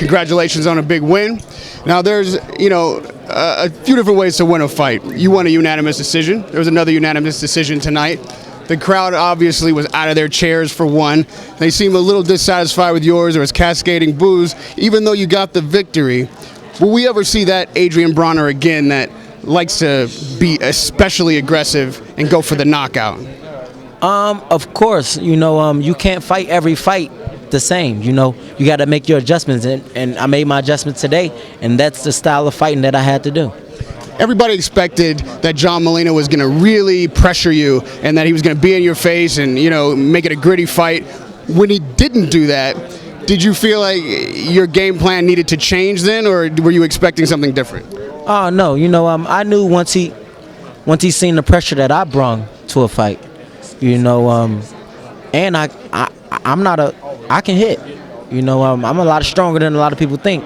Congratulations on a big win. Now there's, a few different ways to win a fight. You won a unanimous decision. There was another unanimous decision tonight. The crowd obviously was out of their chairs for one. They seemed a little dissatisfied with yours. There was cascading boos, even though you got the victory. Will we ever see that Adrien Broner again that likes to be especially aggressive and go for the knockout? Of course, you can't fight every fight the same. You got to make your adjustments, and I made my adjustments today, and that's the style of fighting that I had to do. Everybody expected that John Molina was going to really pressure you and that he was going to be in your face and, make it a gritty fight. When he didn't do that, did you feel like your game plan needed to change then, or were you expecting something different? Oh, no. I knew once he seen the pressure that I brung to a fight, and I can hit. I'm a lot stronger than a lot of people think.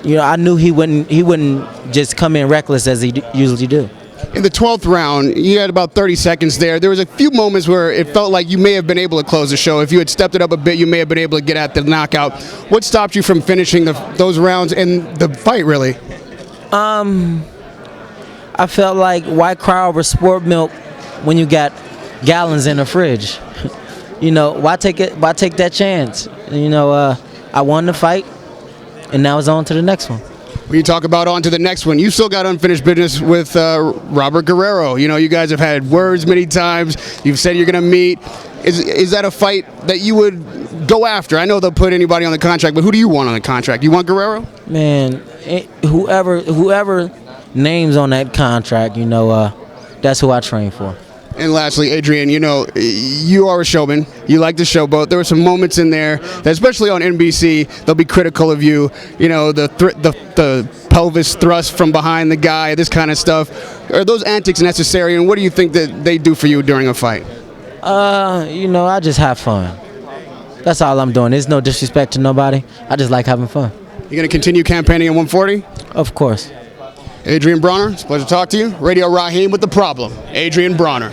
I knew he wouldn't just come in reckless as he usually do. In the 12th round, you had about 30 seconds there. There was a few moments where it felt like you may have been able to close the show. If you had stepped it up a bit, you may have been able to get at the knockout. What stopped you from finishing those rounds and the fight, really? I felt like why cry over sport milk when you got gallons in the fridge? Why take that chance? I won the fight, and now it's on to the next one. When you talk about on to the next one, you still got unfinished business with Robert Guerrero. You guys have had words many times. You've said you're going to meet. Is that a fight that you would go after? I know they'll put anybody on the contract, but who do you want on the contract? You want Guerrero? Man, whoever names on that contract, that's who I train for. And lastly, Adrien, you are a showman. You like to showboat. There were some moments in there that, especially on NBC, they'll be critical of you. The pelvis thrust from behind the guy, this kind of stuff. Are those antics necessary, and what do you think that they do for you during a fight? I just have fun. That's all I'm doing. There's no disrespect to nobody. I just like having fun. You going to continue campaigning at 140? Of course. Adrien Broner, it's a pleasure to talk to you. Radio Raheem with the problem. Adrien Broner.